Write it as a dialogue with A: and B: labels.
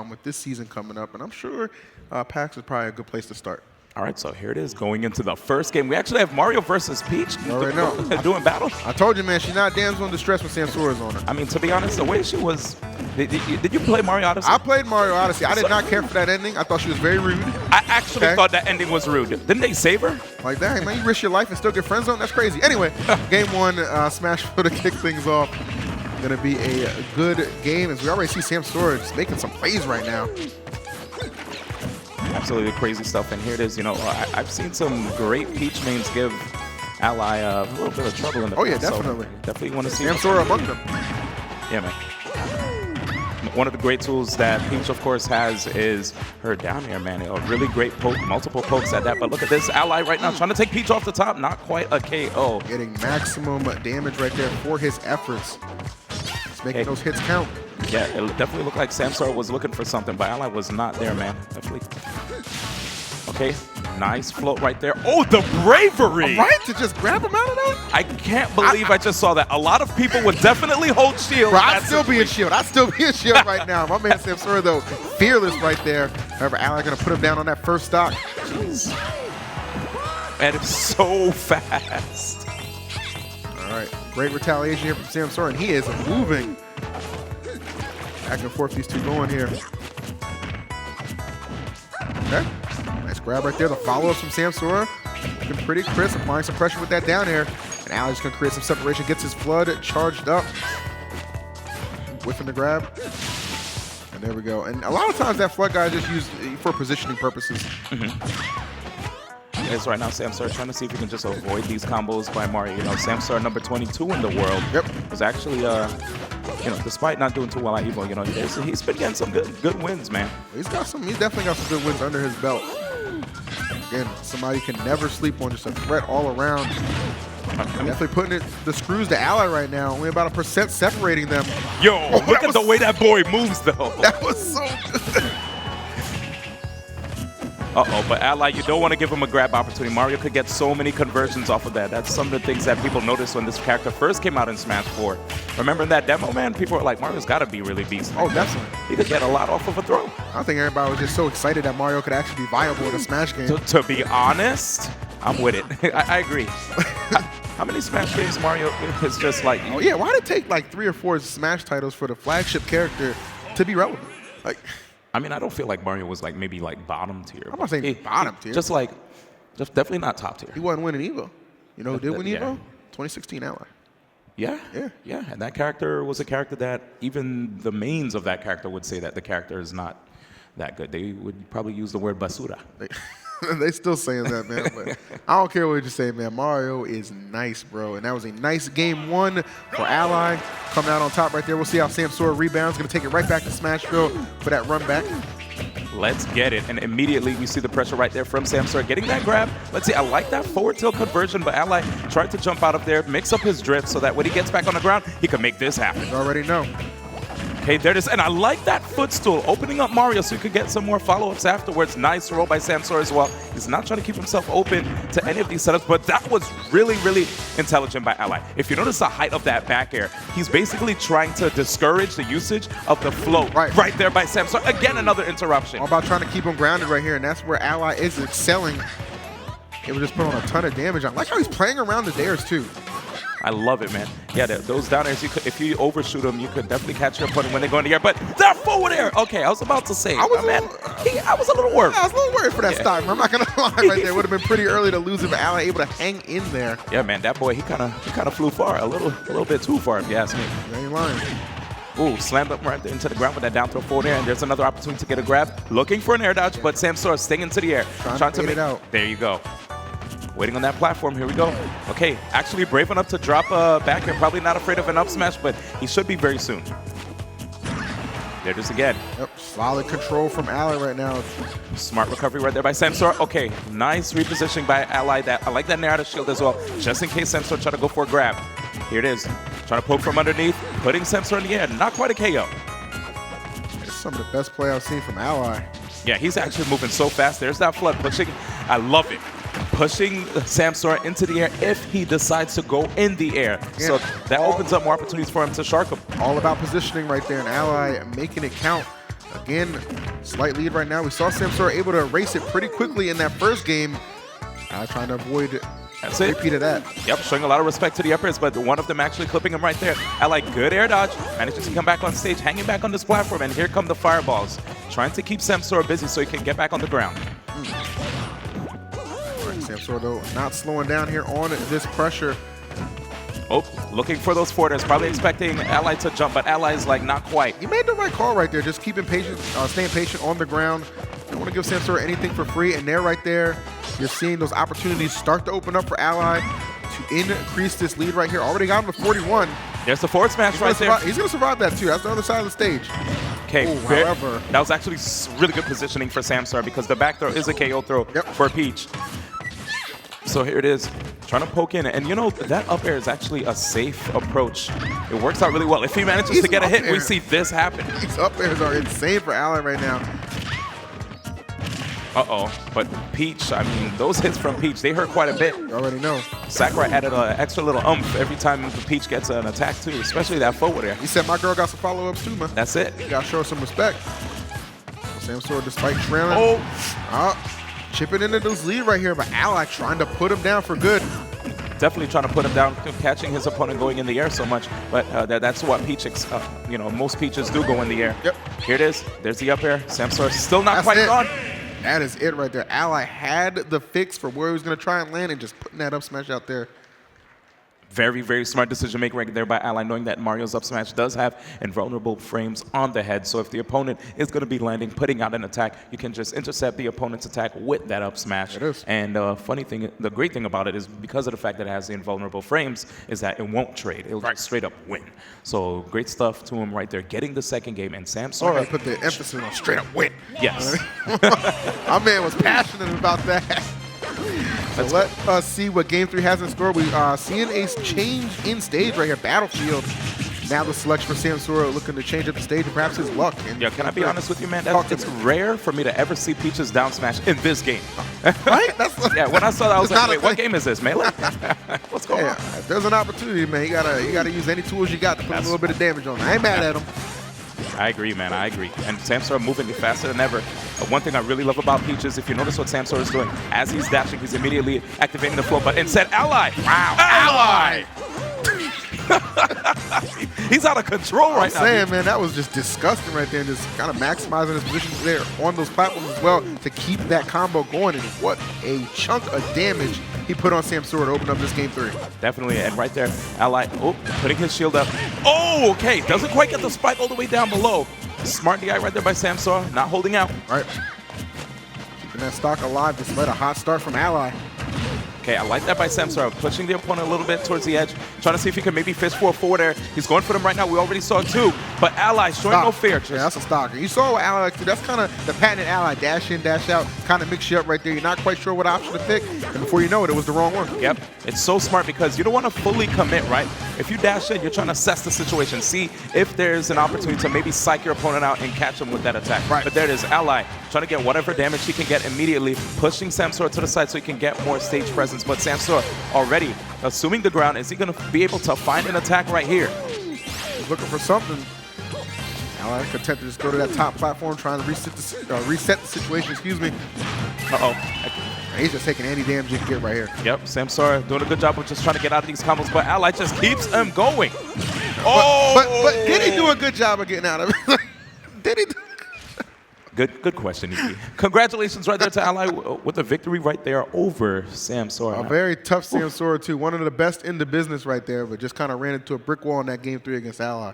A: with this season coming up, and I'm sure PAX is probably a good place to start.
B: All right, so here it is going into the first game. We actually have Mario versus Peach doing battle.
A: I told you, man, she's not damsel in distress when Samsora's on her.
B: I mean, to be honest, the way she was... Did you play Mario Odyssey?
A: I played Mario Odyssey. I did not care for that ending. I thought she was very rude.
B: I actually thought that ending was rude. Didn't they save her?
A: Like, dang, man, you risk your life and still get friend zone? That's crazy. Anyway, game one, Smash Bros. To kick things off. Going to be a good game, as we already see Samsora just making some plays right now.
B: Absolutely crazy stuff, and here it is. You know, I've seen some great Peach mains give Ally a little bit of trouble in the past.
A: Oh yeah, definitely.
B: So definitely want to see
A: Samsora among them.
B: Yeah, man. One of the great tools that Peach, of course, has is her down air, man. A really great poke, multiple pokes at that. But look at this Ally right now trying to take Peach off the top. Not quite a KO.
A: Getting maximum damage right there for his efforts. He's making those hits count.
B: Yeah, it definitely looked like Samsora was looking for something, but Ally was not there, man. Definitely. Okay, nice float right there. Oh, the bravery!
A: Right, to just grab him out of that?
B: I can't believe I just saw that. A lot of people would definitely hold shield.
A: Bro, I'd still be in shield. I'd still be in shield right now. My man Samsora, though, fearless right there. However, Ally going to put him down on that first stock.
B: Jeez. And it's so fast.
A: All right, great retaliation here from Samsora, and he is moving. Back and forth, these two going here. Okay, nice grab right there. The follow-ups from Samsora. Looking pretty crisp, applying some pressure with that down air. And Ally's going to create some separation, gets his flood charged up. Whiffing the grab. And there we go. And a lot of times that flood guy is just used for positioning purposes.
B: Yes, right now Samsora trying to see if he can just avoid these combos by Mario. You know, Samsora number 22 in the world. Was actually, you know, despite not doing too well at Evo, you know, he's been getting some good wins, man.
A: He's definitely got some good wins under his belt. Again, somebody can never sleep on, just a threat all around. Definitely putting the screws to Ally right now. Only about 1% separating them.
B: Yo, look at the way that boy moves, though.
A: That was so good.
B: Uh-oh, but Ally, you don't want to give him a grab opportunity. Mario could get so many conversions off of that. That's some of the things that people noticed when this character first came out in Smash 4. Remember that demo, man? People were like, Mario's got to be really beast.
A: Oh, definitely.
B: He could get a lot off of a throw.
A: I think everybody was just so excited that Mario could actually be viable in a Smash game.
B: To be honest, I'm with it. I agree. How many Smash games Mario is just like...
A: Oh, yeah. Why did it take like 3 or 4 Smash titles for the flagship character to be relevant? Like...
B: I mean, I don't feel like Mario was like maybe like bottom tier.
A: I'm not saying bottom tier.
B: Just definitely not top tier.
A: He wasn't winning Evo. You know who did win Evo? 2016 Ally.
B: Yeah. And that character was a character that even the mains of that character would say that the character is not that good. They would probably use the word basura.
A: They still saying that, man. But I don't care what you say, man. Mario is nice, bro. And that was a nice game one for Ally. Coming out on top right there. We'll see how Samsora rebounds. Going to take it right back to Smashville for that run back.
B: Let's get it. And immediately we see the pressure right there from Samsora getting that grab. Let's see. I like that forward tilt conversion, but Ally tried to jump out of there, mix up his drift so that when he gets back on the ground, he can make this happen.
A: You already know.
B: Okay, there it is. And I like that footstool, opening up Mario so he could get some more follow-ups afterwards. Nice roll by Samsora as well. He's not trying to keep himself open to any of these setups, but that was really, really intelligent by Ally. If you notice the height of that back air, he's basically trying to discourage the usage of the float right there by Samsora. Again, another interruption.
A: All about trying to keep him grounded right here, and that's where Ally is excelling. It would just put on a ton of damage. I like how he's playing around the dares, too.
B: I love it, man. Yeah, those down airs, if you overshoot them, you could definitely catch your opponent when they go in the air. But that forward air, okay, I was about to say, I was a little worried.
A: Yeah, I was a little worried for that stock. I'm not gonna lie, right there. It would have been pretty early to lose him, but Ally able to hang in there.
B: Yeah, man, that boy, he kind of flew far, a little bit too far, if you ask me.
A: You ain't lying.
B: Ooh, slammed up right into the ground with that down throw forward air, and there's another opportunity to get a grab. Looking for an air dodge, but Samsora staying into the air, trying to make it out. There you go. Waiting on that platform. Here we go. Okay, actually brave enough to drop back here. Probably not afraid of an up smash, but he should be very soon. There it is again.
A: Yep, solid control from Ally right now.
B: Smart recovery right there by Samsora. Okay, nice repositioning by Ally. I like that Nair out of shield as well, just in case Samsora try to go for a grab. Here it is. Trying to poke from underneath, putting Samsora in the air. Not quite a KO.
A: This is some of the best play I've seen from Ally.
B: Yeah, he's actually moving so fast. There's that flood pushing. I love it. Pushing Samsora into the air if he decides to go in the air. Yeah. So that opens up more opportunities for him to shark him.
A: All about positioning right there, and Ally making it count. again, slight lead right now. We saw Samsora able to erase it pretty quickly in that first game. Trying to avoid
B: That's
A: a
B: it.
A: repeat of that.
B: Yep, showing a lot of respect to the uppers, but one of them actually clipping him right there. Ally, good air dodge, manages to come back on stage, hanging back on this platform, and here come the fireballs. Trying to keep Samsora busy so he can get back on the ground.
A: All right, Samsora, though, not slowing down here on this pressure.
B: Oh, looking for those forwarders, probably expecting Ally to jump, but Ally's like not quite.
A: He made the right call right there, just keeping patient, staying patient on the ground. Don't want to give Samsora anything for free, and there right there, you're seeing those opportunities start to open up for Ally to increase this lead right here. Already got him to 41.
B: There's the forward smash right there.
A: He's going to survive that too. That's the other side of the stage.
B: Okay,
A: however,
B: that was actually really good positioning for Samsora because the back throw is a KO throw for Peach. So here it is, trying to poke in, and you know, that up air is actually a safe approach. It works out really well. If he manages to get a hit, we see this happen.
A: These up airs are insane for Ally right now.
B: Uh-oh, but Peach, I mean, those hits from Peach, they hurt quite a bit.
A: You already know.
B: Sakurai added an extra little oomph every time the Peach gets an attack too, especially that forward air.
A: He said my girl got some follow-ups too, man.
B: That's it.
A: You gotta show her some respect. Samsora, despite trailing, chipping into this lead right here, but Ally trying to put him down for good.
B: Definitely trying to put him down, catching his opponent going in the air so much, but that's what Peach, you know, most Peaches do go in the air.
A: Yep.
B: Here it is. There's the up air. Samsora still not quite gone.
A: That is it right there. Ally had the fix for where he was going to try and land and just putting that up smash out there.
B: Very, very smart decision making right there by Ally, knowing that Mario's up smash does have invulnerable frames on the head. So if the opponent is going to be landing, putting out an attack, you can just intercept the opponent's attack with that up smash.
A: It is.
B: And funny thing, the great thing about it is because of the fact that it has the invulnerable frames, is that it won't trade. It'll just straight up win. So great stuff to him right there, getting the second game. And Samsora.
A: I put the emphasis on straight up win.
B: Yes.
A: My man was passionate about that. So let us see what Game 3 has in store. We are seeing a change in stage right here. Battlefield. Now the selection for Samsora looking to change up the stage and perhaps his luck.
B: Yeah, can I be honest with you, man? It's rare for me to ever see Peach's down smash in this game.
A: Right?
B: Yeah, when I saw that, I was like, wait, what game is this, Melee? What's going on?
A: If there's an opportunity, man, you gotta use any tools you got to put a little bit of damage on. I ain't mad at him.
B: I agree, man. I agree. And Samsora moving faster than ever. One thing I really love about Peach is if you notice what Samsora is doing, as he's dashing, he's immediately activating the flow button and said, Ally! Wow, Ally! He's out of control right now.
A: I'm saying, man, that was just disgusting right there, and just kind of maximizing his position there on those platforms as well to keep that combo going. And what a chunk of damage he put on Samsora to open up this Game 3.
B: Definitely, and right there, Ally, putting his shield up. Oh, okay, doesn't quite get the spike all the way down below. Smart DI right there by Samsora, not holding out.
A: Right. Keeping that stock alive despite a hot start from Ally.
B: Okay, I like that by Samsora, pushing the opponent a little bit towards the edge, trying to see if he can maybe fish for a forward air. He's going for them right now. We already saw two, but Ally showing no fear.
A: Yeah, that's a stalker. You saw what Ally likes to do. That's kind of the patented Ally, dash in, dash out, kind of mix you up right there. You're not quite sure what option to pick, and before you know it, it was the wrong one.
B: Yep, it's so smart because you don't want to fully commit, right? If you dash in, you're trying to assess the situation, see if there's an opportunity to maybe psych your opponent out and catch him with that attack.
A: Right.
B: But there it is, Ally, trying to get whatever damage he can get immediately, pushing Samsora to the side so he can get more stage presence. But Samsora already assuming the ground. Is he going to be able to find an attack right here?
A: He's looking for something. Ally content to just go to that top platform, trying to reset the situation, excuse me.
B: Uh-oh.
A: He's just taking any damage he can get right here.
B: Yep, Samsora doing a good job of just trying to get out of these combos, but Ally just keeps him going.
A: But did he do a good job of getting out of it? Did he?
B: Good question, Iki. Congratulations right there to Ally with a victory right there over Samsora.
A: A very tough Samsora too. One of the best in the business right there, but just kind of ran into a brick wall in that Game 3 against Ally.